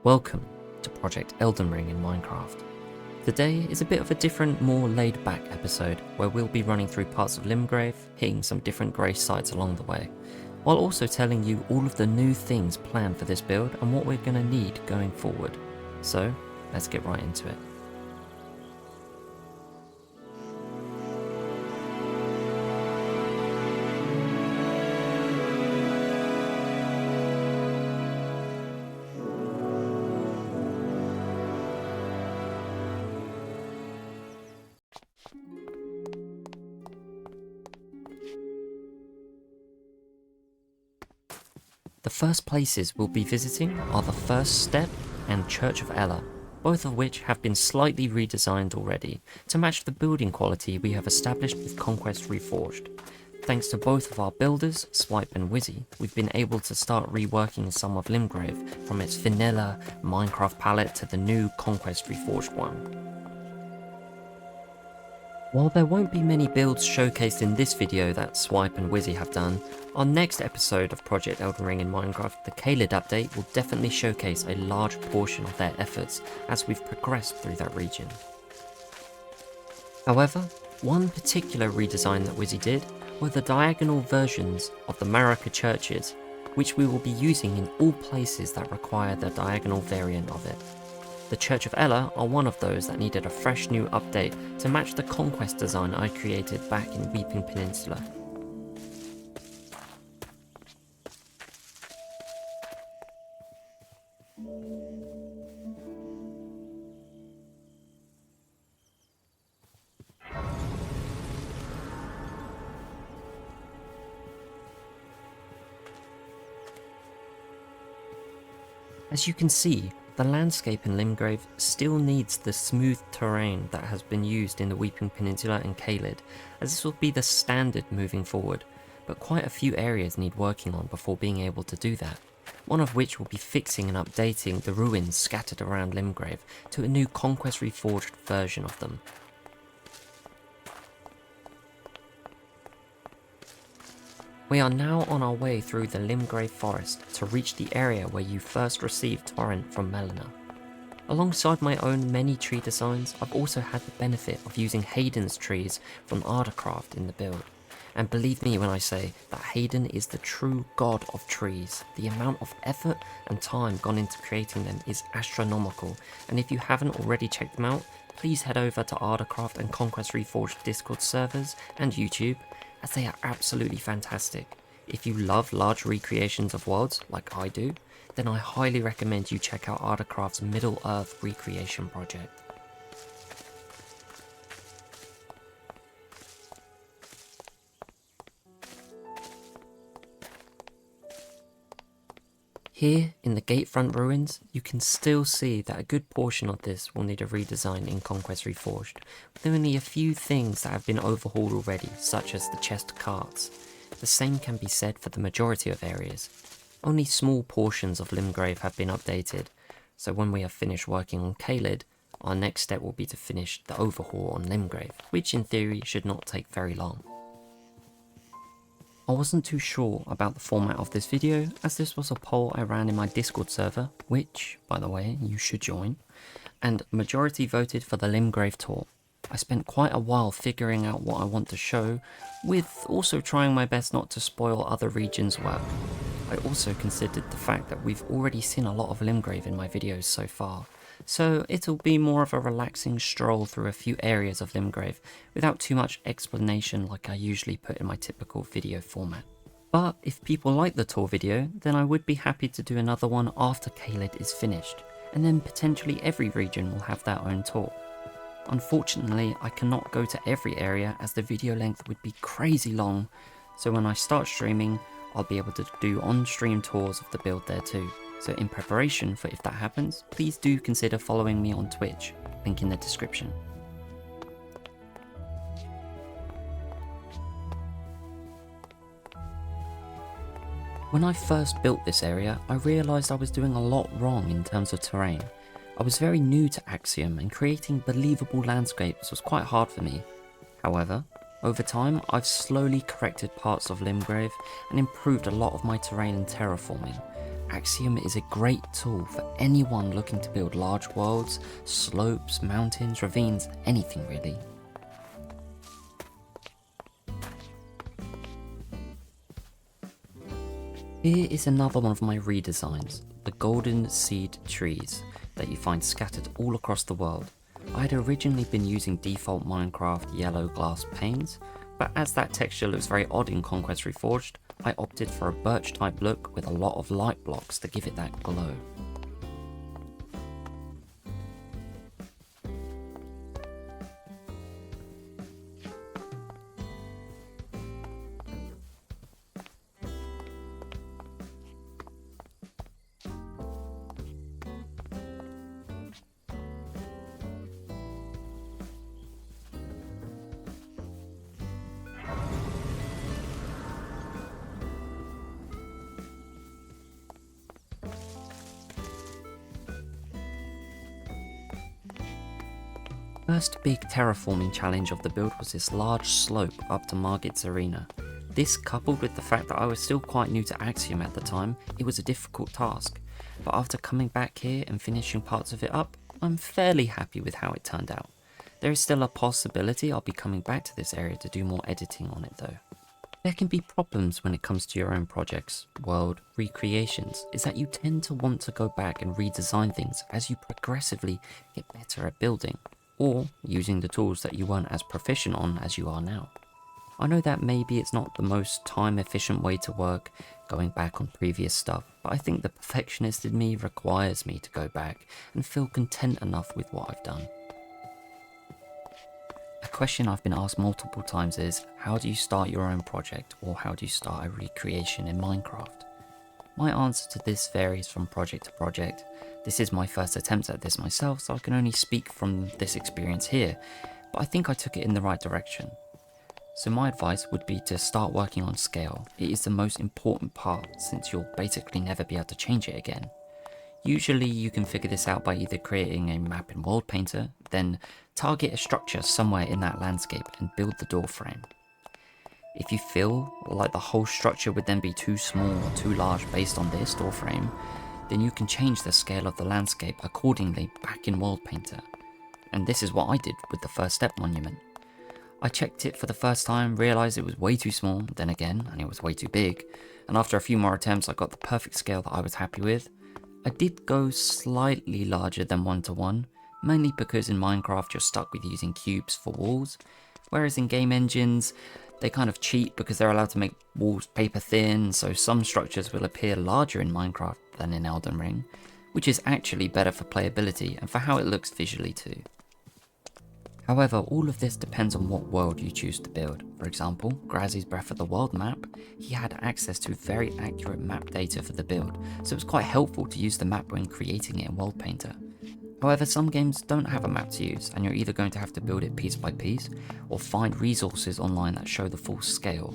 Welcome to Project Elden Ring in Minecraft. Today is a bit of a different, more laid back episode where we'll be running through parts of Limgrave, hitting some different grey sites along the way, while also telling you all of the new things planned for this build and what we're going to need going forward. So let's get right into it. The first places we'll be visiting are the First Step and Church of Ella, both of which have been slightly redesigned already to match the building quality we have established with Conquest Reforged. Thanks to both of our builders, Swipe and Wizzy, we've been able to start reworking some of Limgrave from its vanilla Minecraft palette to the new Conquest Reforged one. While there won't be many builds showcased in this video that Swipe and Wizzy have done, our next episode of Project Elden Ring in Minecraft, the Caelid update, will definitely showcase a large portion of their efforts as we've progressed through that region. However, one particular redesign that Wizzy did were the diagonal versions of the Marika churches, which we will be using in all places that require the diagonal variant of it. The Church of Ella are one of those that needed a fresh new update to match the conquest design I created back in Weeping Peninsula. As you can see, the landscape in Limgrave still needs the smooth terrain that has been used in the Weeping Peninsula and Caelid, as this will be the standard moving forward, but quite a few areas need working on before being able to do that, one of which will be fixing and updating the ruins scattered around Limgrave to a new Conquest Reforged version of them. We are now on our way through the Limgrave forest to reach the area where you first received Torrent from Melina. Alongside my own many tree designs, I've also had the benefit of using Hayden's trees from Ardercraft in the build. And believe me when I say that Hayden is the true god of trees. The amount of effort and time gone into creating them is astronomical, and if you haven't already checked them out, please head over to Ardercraft and Conquest Reforged Discord servers and YouTube, as they are absolutely fantastic. If you love large recreations of worlds, like I do, then I highly recommend you check out Ardercraft's Middle-earth recreation project. Here, in the Gatefront ruins, you can still see that a good portion of this will need a redesign in Conquest Reforged, with only a few things that have been overhauled already, such as the chest carts. The same can be said for the majority of areas. Only small portions of Limgrave have been updated, so when we have finished working on Caelid, our next step will be to finish the overhaul on Limgrave, which in theory should not take very long. I wasn't too sure about the format of this video, as this was a poll I ran in my Discord server, which, by the way, you should join, and majority voted for the Limgrave tour. I spent quite a while figuring out what I want to show, with also trying my best not to spoil other regions' work. I also considered the fact that we've already seen a lot of Limgrave in my videos so far, so it'll be more of a relaxing stroll through a few areas of Limgrave without too much explanation like I usually put in my typical video format. But if people like the tour video, then I would be happy to do another one after Caelid is finished, and then potentially every region will have their own tour. Unfortunately, I cannot go to every area as the video length would be crazy long, so when I start streaming, I'll be able to do on-stream tours of the build there too. So in preparation for if that happens, please do consider following me on Twitch, link in the description. When I first built this area, I realised I was doing a lot wrong in terms of terrain. I was very new to Axiom and creating believable landscapes was quite hard for me. However, over time I've slowly corrected parts of Limgrave and improved a lot of my terrain and terraforming. Axiom is a great tool for anyone looking to build large worlds, slopes, mountains, ravines, anything really. Here is another one of my redesigns, the golden seed trees that you find scattered all across the world. I had originally been using default Minecraft yellow glass panes, but as that texture looks very odd in Conquest Reforged, I opted for a birch type look with a lot of light blocks to give it that glow. First big terraforming challenge of the build was this large slope up to Margit's arena. This, coupled with the fact that I was still quite new to Axiom at the time, it was a difficult task, but after coming back here and finishing parts of it up, I'm fairly happy with how it turned out. There is still a possibility I'll be coming back to this area to do more editing on it though. There can be problems when it comes to your own projects, world, recreations, is that you tend to want to go back and redesign things as you progressively get better at building, or using the tools that you weren't as proficient on as you are now. I know that maybe it's not the most time efficient way to work, going back on previous stuff, but I think the perfectionist in me requires me to go back and feel content enough with what I've done. A question I've been asked multiple times is, how do you start your own project, or how do you start a recreation in Minecraft? My answer to this varies from project to project. This is my first attempt at this myself, so I can only speak from this experience here, but I think I took it in the right direction. So my advice would be to start working on scale. It is the most important part, since you'll basically never be able to change it again. Usually you can figure this out by either creating a map in World Painter, then target a structure somewhere in that landscape and build the door frame. If you feel like the whole structure would then be too small or too large based on this door frame, then you can change the scale of the landscape accordingly back in World Painter. And this is what I did with the first step monument. I checked it for the first time, realised it was way too small, then again, and it was way too big, and after a few more attempts I got the perfect scale that I was happy with. I did go slightly larger than 1:1, mainly because in Minecraft you're stuck with using cubes for walls, whereas in game engines they kind of cheat because they're allowed to make walls paper thin, so some structures will appear larger in Minecraft than in Elden Ring, which is actually better for playability and for how it looks visually too. However, all of this depends on what world you choose to build. For example, Grazzy's Breath of the Wild map, he had access to very accurate map data for the build, so it was quite helpful to use the map when creating it in World Painter. However, some games don't have a map to use, and you're either going to have to build it piece by piece, or find resources online that show the full scale.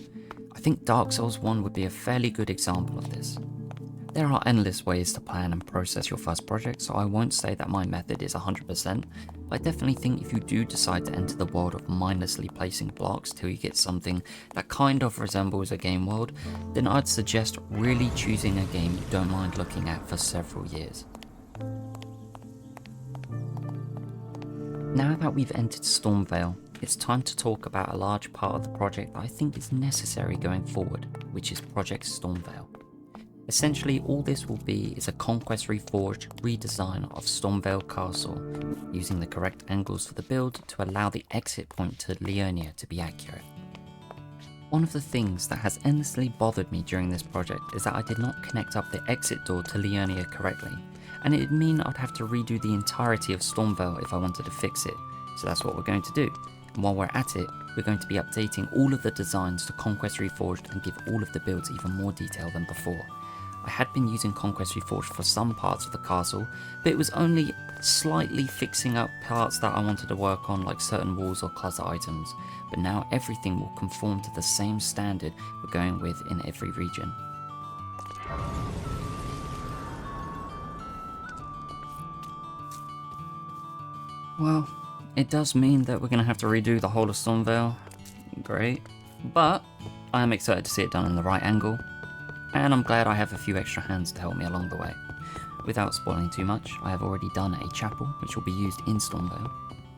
I think Dark Souls 1 would be a fairly good example of this. There are endless ways to plan and process your first project, so I won't say that my method is 100%, but I definitely think if you do decide to enter the world of mindlessly placing blocks till you get something that kind of resembles a game world, then I'd suggest really choosing a game you don't mind looking at for several years. Now that we've entered Stormveil, it's time to talk about a large part of the project that I think is necessary going forward, which is Project Stormveil. Essentially, all this will be is a Conquest Reforged redesign of Stormveil Castle, using the correct angles for the build to allow the exit point to Liurnia to be accurate. One of the things that has endlessly bothered me during this project is that I did not connect up the exit door to Liurnia correctly, and it'd mean I'd have to redo the entirety of Stormveil if I wanted to fix it, so that's what we're going to do. And while we're at it, we're going to be updating all of the designs to Conquest Reforged and give all of the builds even more detail than before. I had been using Conquest Reforged for some parts of the castle, but it was only slightly fixing up parts that I wanted to work on, like certain walls or closet items, but now everything will conform to the same standard we're going with in every region. Well, it does mean that we're going to have to redo the whole of Stormveil. Great. But I am excited to see it done in the right angle. and I'm glad I have a few extra hands to help me along the way. Without spoiling too much, I have already done a chapel which will be used in Stormveil.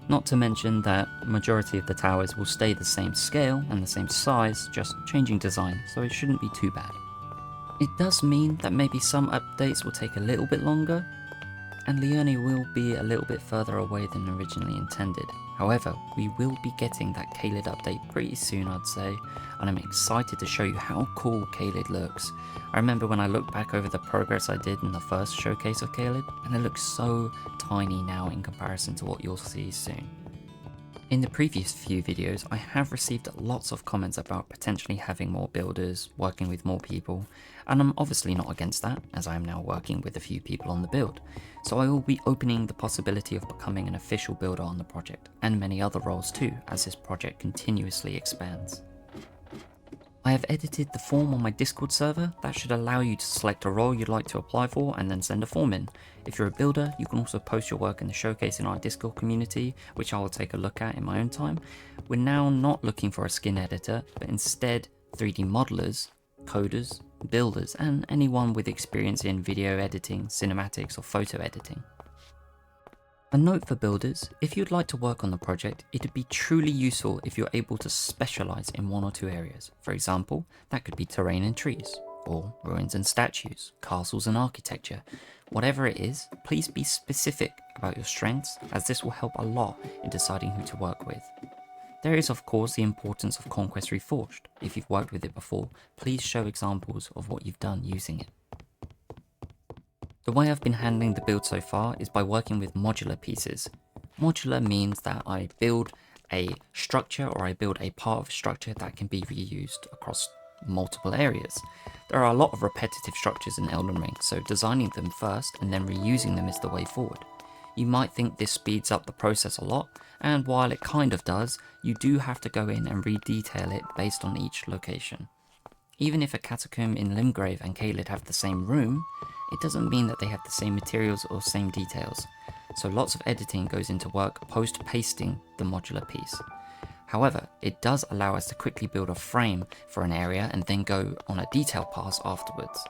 Not to mention that majority of the towers will stay the same scale and the same size, just changing design, so it shouldn't be too bad. It does mean that maybe some updates will take a little bit longer, and Liurni will be a little bit further away than originally intended. However, we will be getting that Caelid update pretty soon, I'd say, and I'm excited to show you how cool Caelid looks. I remember when I looked back over the progress I did in the first showcase of Caelid, and it looks so tiny now in comparison to what you'll see soon. In the previous few videos, I have received lots of comments about potentially having more builders, working with more people, and I'm obviously not against that, as I am now working with a few people on the build. So I will be opening the possibility of becoming an official builder on the project, and many other roles too, as this project continuously expands. I have edited the form on my Discord server that should allow you to select a role you'd like to apply for and then send a form in. If you're a builder, you can also post your work in the showcase in our Discord community, which I will take a look at in my own time. We're now not looking for a skin editor, but instead 3D modelers, coders, builders, and anyone with experience in video editing, cinematics, or photo editing. A note for builders, if you'd like to work on the project, it'd be truly useful if you're able to specialise in one or two areas. For example, that could be terrain and trees, or ruins and statues, castles and architecture. Whatever it is, please be specific about your strengths, as this will help a lot in deciding who to work with. There is of course the importance of Conquest Reforged. If you've worked with it before, please show examples of what you've done using it. The way I've been handling the build so far is by working with modular pieces. Modular means that I build a structure or I build a part of a structure that can be reused across multiple areas. There are a lot of repetitive structures in Elden Ring, so designing them first and then reusing them is the way forward. You might think this speeds up the process a lot, and while it kind of does, you do have to go in and redetail it based on each location. Even if a catacomb in Limgrave and Caelid have the same room, it doesn't mean that they have the same materials or same details, so lots of editing goes into work post-pasting the modular piece. However, it does allow us to quickly build a frame for an area and then go on a detail pass afterwards.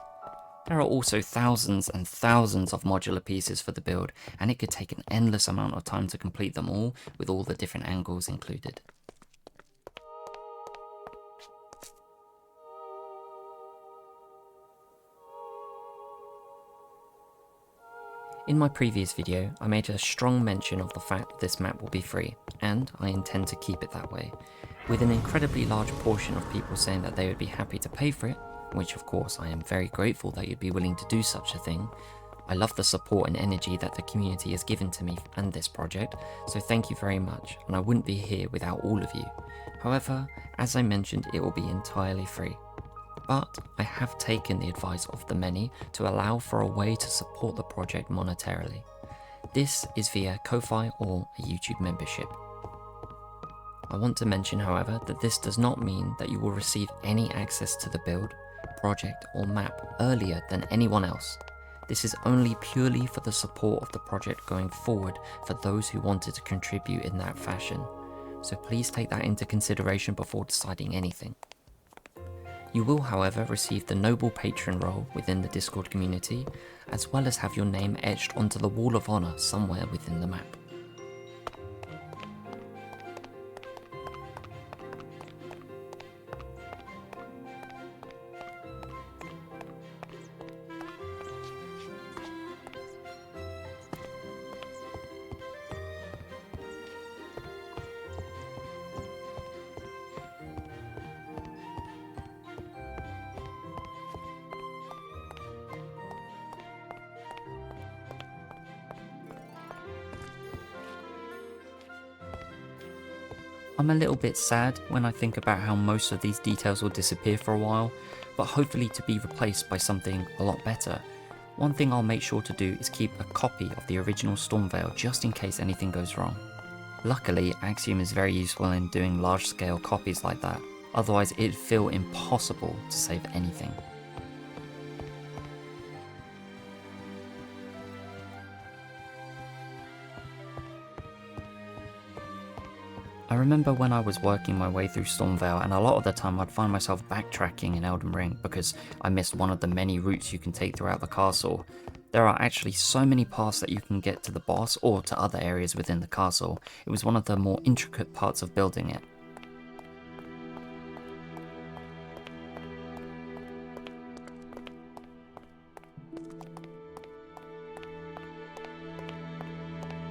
There are also thousands and thousands of modular pieces for the build, and it could take an endless amount of time to complete them all with all the different angles included. In my previous video, I made a strong mention of the fact that this map will be free, and I intend to keep it that way, with an incredibly large portion of people saying that they would be happy to pay for it, which of course I am very grateful that you'd be willing to do such a thing. I love the support and energy that the community has given to me and this project, so thank you very much, and I wouldn't be here without all of you. However, as I mentioned, it will be entirely free. But I have taken the advice of the many to allow for a way to support the project monetarily. This is via Ko-Fi or a YouTube membership. I want to mention, however, that this does not mean that you will receive any access to the build, project or map earlier than anyone else. This is only purely for the support of the project going forward for those who wanted to contribute in that fashion. So please take that into consideration before deciding anything. You will, however, receive the Noble Patron role within the Discord community, as well as have your name etched onto the Wall of Honor somewhere within the map. I'm a little bit sad when I think about how most of these details will disappear for a while, but hopefully to be replaced by something a lot better. One thing I'll make sure to do is keep a copy of the original Stormveil just in case anything goes wrong. Luckily, Axiom is very useful in doing large scale copies like that, otherwise it'd feel impossible to save anything. I remember when I was working my way through Stormveil, and a lot of the time I'd find myself backtracking in Elden Ring because I missed one of the many routes you can take throughout the castle. There are actually so many paths that you can get to the boss or to other areas within the castle. It was one of the more intricate parts of building it.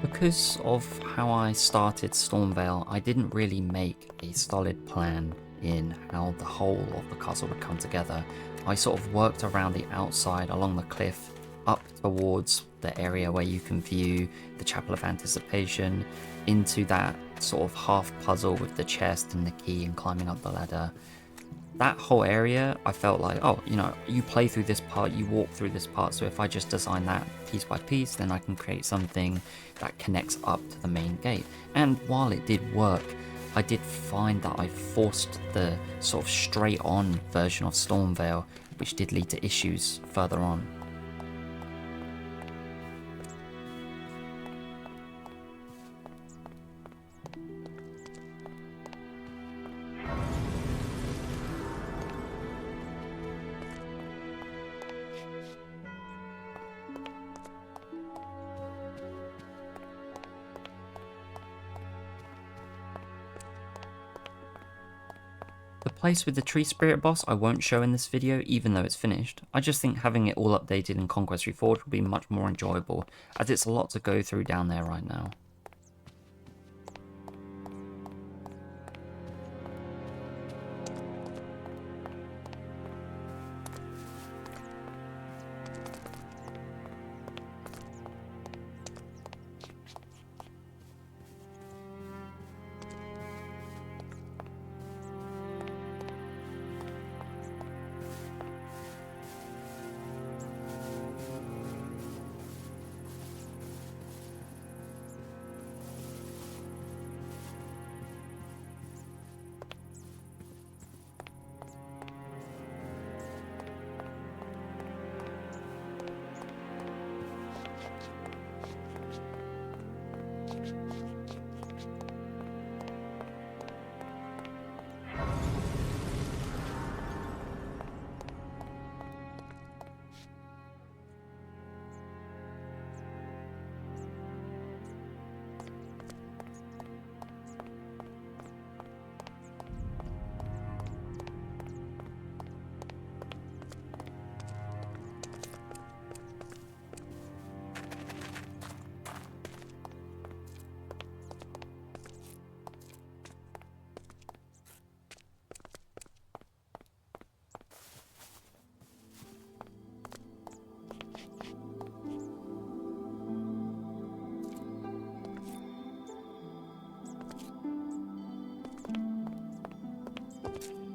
Because of how I started Stormveil, I didn't really make a solid plan in how the whole of the castle would come together. I sort of worked around the outside along the cliff up towards the area where you can view the Chapel of Anticipation, into that sort of half puzzle with the chest and the key and climbing up the ladder. That whole area, I felt like, oh, you know, you play through this part, you walk through this part, so if I just design that piece by piece, then I can create something that connects up to the main gate. And while it did work, I did find that I forced the sort of straight on version of Stormveil, which did lead to issues further on. The place with the tree spirit boss I won't show in this video even though it's finished. I just think having it all updated in Conquest Reforged will be much more enjoyable, as it's a lot to go through down there right now.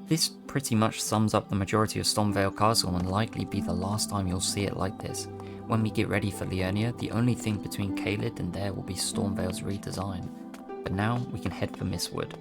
This pretty much sums up the majority of Stormveil Castle and likely be the last time you'll see it like this. When we get ready for Liurnia, the only thing between Caelid and there will be Stormveil's redesign. But now we can head for Mistwood.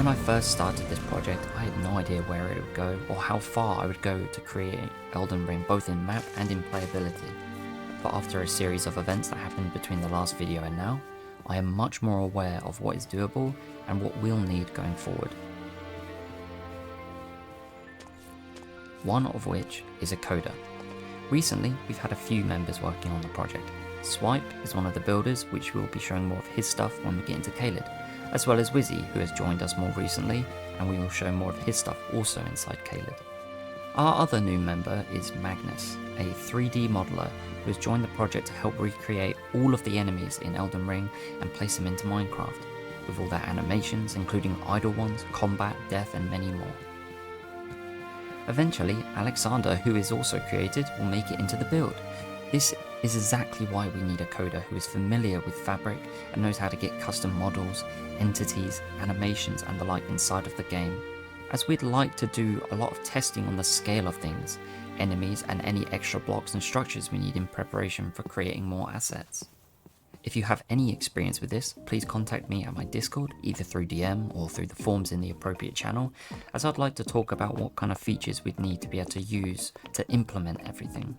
When I first started this project, I had no idea where it would go or how far I would go to create Elden Ring both in map and in playability. But after a series of events that happened between the last video and now, I am much more aware of what is doable and what we'll need going forward. One of which is a coder. Recently, we've had a few members working on the project. Swipe is one of the builders, which we will be showing more of his stuff when we get into Caelid, as well as Wizzy, who has joined us more recently, and we will show more of his stuff also inside Caelid. Our other new member is Magnus, a 3D modeler who has joined the project to help recreate all of the enemies in Elden Ring and place them into Minecraft, with all their animations, including idle ones, combat, death, and many more. Eventually, Alexander, who is also created, will make it into the build. This is exactly why we need a coder who is familiar with Fabric and knows how to get custom models, entities, animations and the like inside of the game, as we'd like to do a lot of testing on the scale of things, enemies and any extra blocks and structures we need in preparation for creating more assets. If you have any experience with this, please contact me at my Discord, either through DM or through the forms in the appropriate channel, as I'd like to talk about what kind of features we'd need to be able to use to implement everything.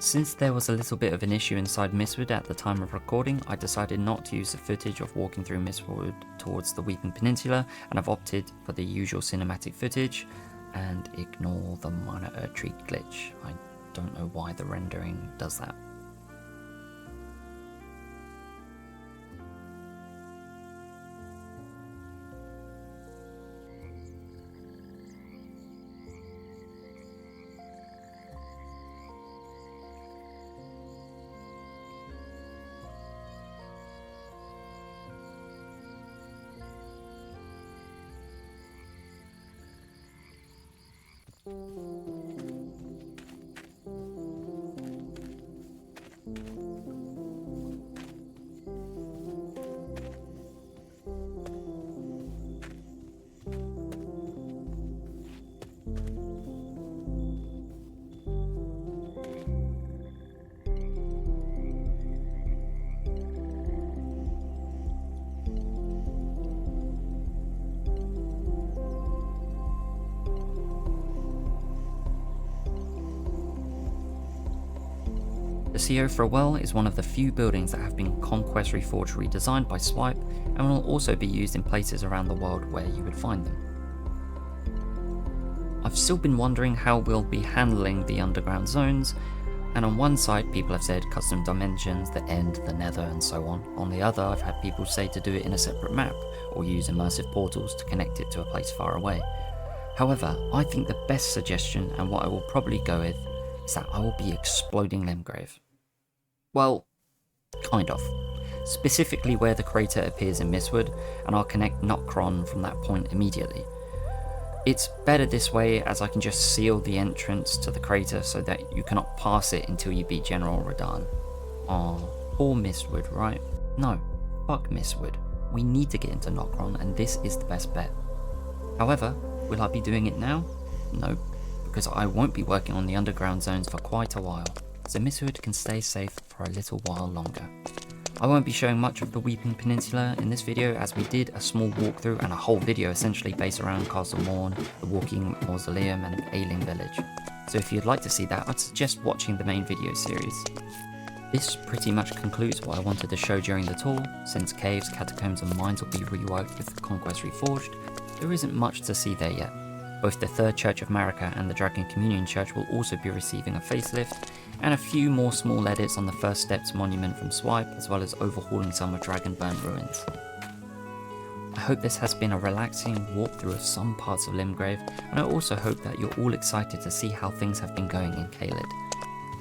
Since there was a little bit of an issue inside Mistwood at the time of recording, I decided not to use the footage of walking through Mistwood towards the Weeping Peninsula, and I've opted for the usual cinematic footage and ignore the monitor tree glitch. I don't know why the rendering does that. The CO for a well is one of the few buildings that have been Conquest Reforged redesigned by Swipe and will also be used in places around the world where you would find them. I've still been wondering how we'll be handling the underground zones, and on one side people have said custom dimensions, the end, the nether and so on. On the other, I've had people say to do it in a separate map or use immersive portals to connect it to a place far away. However, I think the best suggestion, and what I will probably go with, is that I will be exploding Limgrave. Well, kind of. Specifically where the crater appears in Mistwood, and I'll connect Nokron from that point immediately. It's better this way, as I can just seal the entrance to the crater so that you cannot pass it until you beat General Radahn. Aw, poor Mistwood, right? No, fuck Mistwood. We need to get into Nokron, and this is the best bet. However, will I be doing it now? No, because I won't be working on the underground zones for quite a while, so Mistwood can stay safe for a little while longer. I won't be showing much of the Weeping Peninsula in this video, as we did a small walkthrough and a whole video essentially based around Castle Morn, the Walking Mausoleum and Ailing Village. So if you'd like to see that, I'd suggest watching the main video series. This pretty much concludes what I wanted to show during the tour. Since caves, catacombs and mines will be reworked with Conquest Reforged, there isn't much to see there yet. Both the Third Church of Marika and the Dragon Communion Church will also be receiving a facelift, and a few more small edits on the First Steps monument from Swipe, as well as overhauling some of Dragonburn ruins. I hope this has been a relaxing walkthrough of some parts of Limgrave, and I also hope that you're all excited to see how things have been going in Caelid.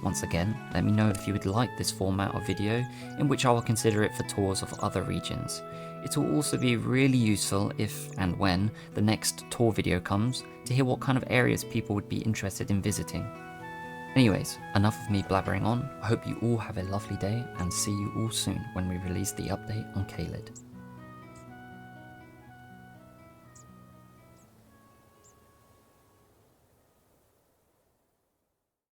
Once again, let me know if you would like this format of video, in which I will consider it for tours of other regions. It will also be really useful if and when the next tour video comes, to hear what kind of areas people would be interested in visiting. Anyways, enough of me blabbering on. I hope you all have a lovely day, and see you all soon when we release the update on Caelid.